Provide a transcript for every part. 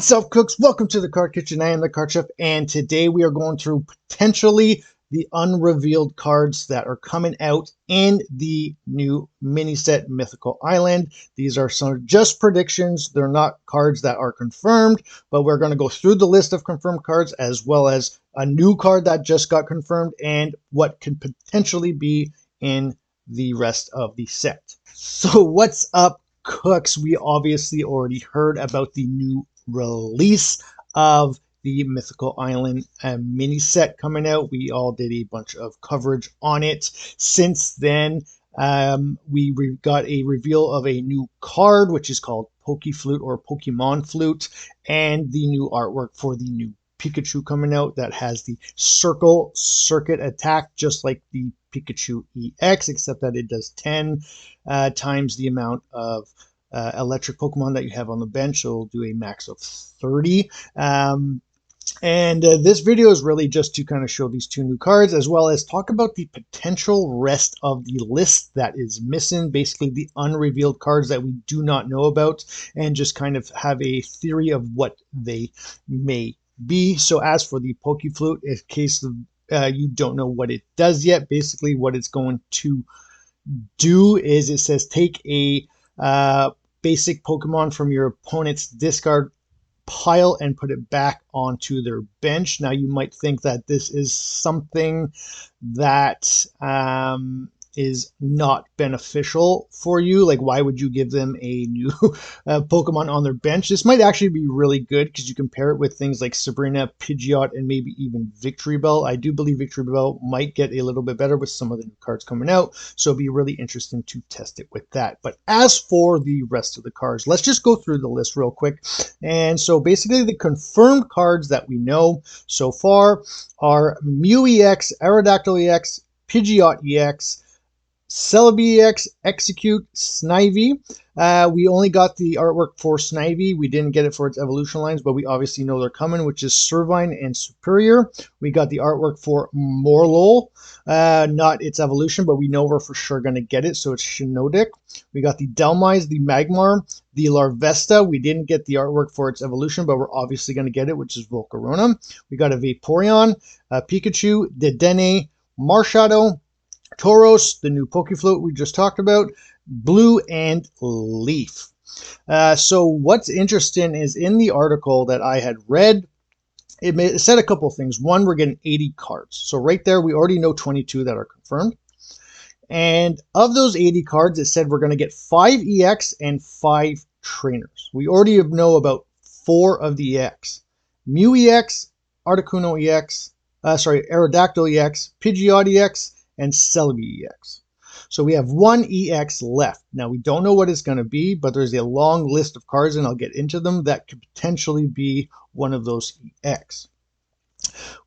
What's up, cooks? Welcome to the Card Kitchen. I am the Card Chef, and today we are going through potentially the unrevealed cards that are coming out in the new mini set Mythical Island. These are some just predictions. They're not cards that are confirmed, but we're going to go through the list of confirmed cards as well as a new card that just got confirmed and what can potentially be in the rest of the set. So what's up, cooks? We obviously already heard about the new release of the Mythical Island mini set coming out. We all did a bunch of coverage on it. Since then, we got a reveal of a new card, which is called PokeFlute or Pokemon Flute, and the new artwork for the new Pikachu coming out that has the circle circuit attack, just like the Pikachu EX, except that it does 10 times the amount of electric Pokemon that you have on the bench, so it'll do a max of 30. This video is really just to kind of show these two new cards, as well as talk about the potential rest of the list that is missing, basically the unrevealed cards that we do not know about, and just kind of have a theory of what they may be. So as for the PokeFlute, in case you don't know what it does yet, basically what it's going to do is it says take a basic Pokemon from your opponent's discard pile and put it back onto their bench. Now you might think that this is something that is not beneficial for you. Like, why would you give them a new Pokemon on their bench? This might actually be really good because you can pair it with things like Sabrina, Pidgeot, and maybe even Victory Bell. I do believe Victory Bell might get a little bit better with some of the new cards coming out, so it'll be really interesting to test it with that. But as for the rest of the cards, let's just go through the list real quick. And so basically the confirmed cards that we know so far are Mew EX, Aerodactyl EX, Pidgeot EX, Celebi EX, Execute, Snivy. We only got the artwork for Snivy. We didn't get it for its evolution lines, but we obviously know they're coming, which is Servine and Superior. We got the artwork for Morlul, not its evolution, but we know we're for sure going to get it, so it's Shiinotic. We got the Dhelmise, the Magmar, the Larvesta. We didn't get the artwork for its evolution, but we're obviously going to get it, which is Volcarona. We got a Vaporeon, Pikachu, Dedenne, Marshadow, Tauros, the new PokeFlute we just talked about, Blue, and Leaf. So what's interesting is in the article that I had read, it said a couple of things. One, we're getting 80 cards. So right there, we already know 22 that are confirmed. And of those 80 cards, it said we're going to get 5 EX and 5 trainers. We already know about 4 of the EX. Mew EX, Articuno EX, Aerodactyl EX, Pidgeot EX, and Celebi EX. So we have 1 EX left. Now we don't know what it's going to be, but there's a long list of cards, and I'll get into them, that could potentially be one of those EX.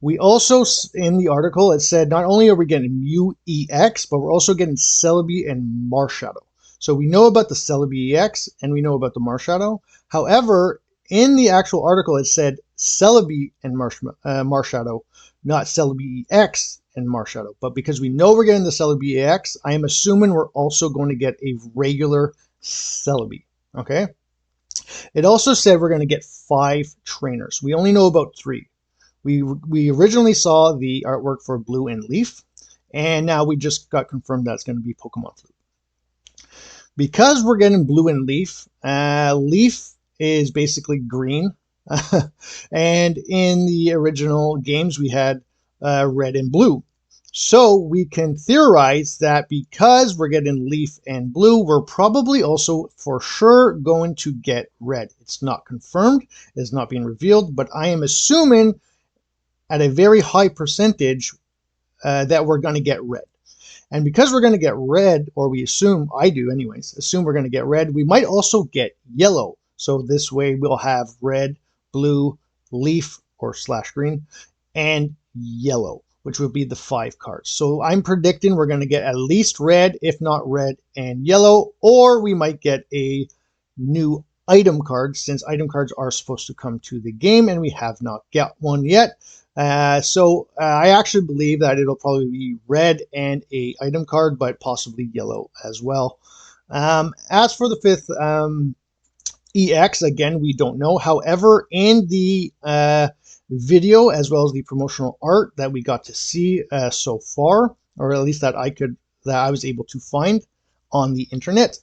We also, in the article, it said not only are we getting Mew EX, but we're also getting Celebi and Marshadow. So we know about the Celebi EX, and we know about the Marshadow. However, in the actual article, it said Celebi and Marshadow, not Celebi EX and Marshadow. But because we know we're getting the Celebi EX, I am assuming we're also going to get a regular Celebi. Okay? It also said we're going to get 5 trainers. We only know about 3. We originally saw the artwork for Blue and Leaf, and now we just got confirmed that's going to be Pokemon Flute. Because we're getting Blue and Leaf, Leaf is basically green, and in the original games we had red and blue. So we can theorize that because we're getting Leaf and Blue, we're probably also for sure going to get red. It's not confirmed, it's not being revealed, but I am assuming at a very high percentage that we're going to get red. And because we're going to get red, or we assume, I do anyways, assume we're going to get red, we might also get yellow. So this way we'll have red, blue, leaf, or / green, and yellow, which would be the 5 cards. So I'm predicting we're going to get at least red, if not red and yellow, or we might get a new item card, since item cards are supposed to come to the game, and we have not got one yet. So I actually believe that it'll probably be red and a item card, but possibly yellow as well. As for the 5th EX, again, we don't know. However, in the video, as well as the promotional art that we got to see so far, or at least that I was able to find on the internet,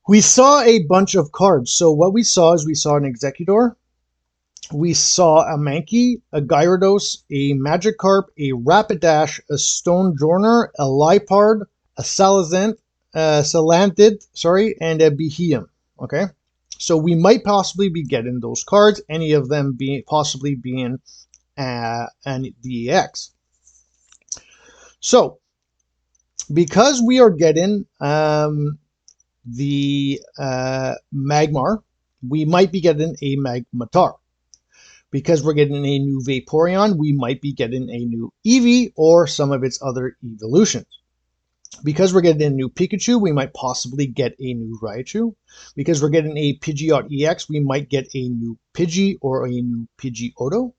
we saw a bunch of cards. So what we saw is we saw an Executor, we saw a Mankey, a Gyarados, a Magikarp, a Rapidash, a Stonjourner, a Liepard, a Salandit, and a Beheeyem. Okay, so we might possibly be getting those cards, any of them possibly being an DEX. So because we are getting the Magmar, we might be getting a Magmar. Because we're getting a new Vaporeon, we might be getting a new Eevee or some of its other evolutions. Because we're getting a new Pikachu, we might possibly get a new Raichu. Because we're getting a Pidgeot EX, we might get a new Pidgey or a new Pidgeotto.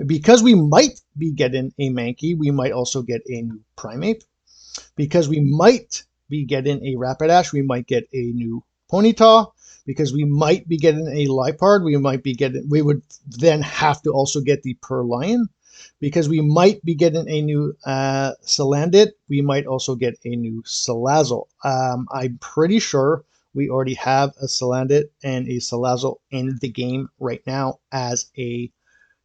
Because we might be getting a Mankey, we might also get a new Primeape. Because we might be getting a Rapidash, we might get a new Ponyta. Because we might be getting a Liepard, we would then have to also get the Purrlion. Because we might be getting a new Salandit, we might also get a new Salazzle. I'm pretty sure we already have a Salandit and a Salazzle in the game right now as a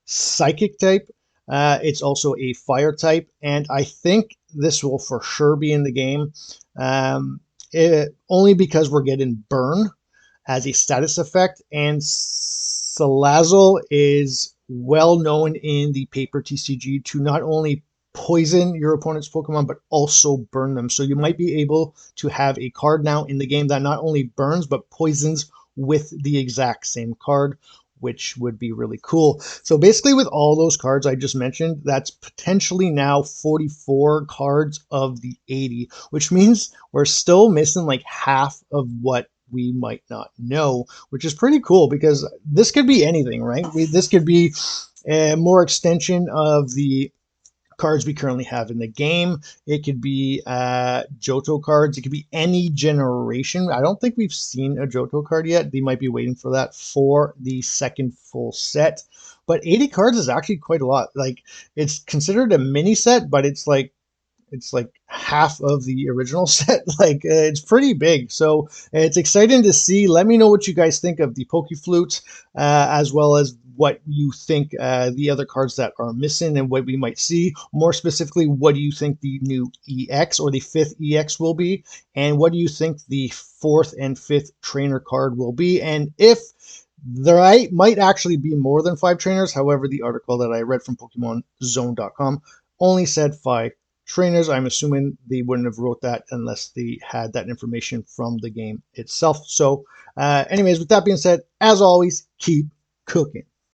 Psychic type. It's also a Fire type, and I think this will for sure be in the game. Only because we're getting Burn as a status effect, and Salazzle is well known in the paper TCG to not only poison your opponent's Pokemon but also burn them. So you might be able to have a card now in the game that not only burns but poisons with the exact same card, which would be really cool. So basically with all those cards I just mentioned, that's potentially now 44 cards of the 80, which means we're still missing like half of what we might not know, which is pretty cool because this could be anything, right? This could be a more extension of the cards we currently have in the game. It could be Johto cards. It could be any generation. I don't think we've seen a Johto card yet. They might be waiting for that for the second full set. But 80 cards is actually quite a lot. Like, it's considered a mini set, but it's like half of the original set. Like, it's pretty big, so it's exciting to see. Let me know what you guys think of the PokeFlute, as well as what you think the other cards that are missing and what we might see. More specifically, what do you think the new EX or the 5th EX will be, and what do you think the 4th and 5th trainer card will be, and if there might actually be more than 5 trainers. However, the article that I read from PokemonZone.com only said 5 trainers. I'm assuming they wouldn't have wrote that unless they had that information from the game itself. So anyways, with that being said, as always, keep cooking.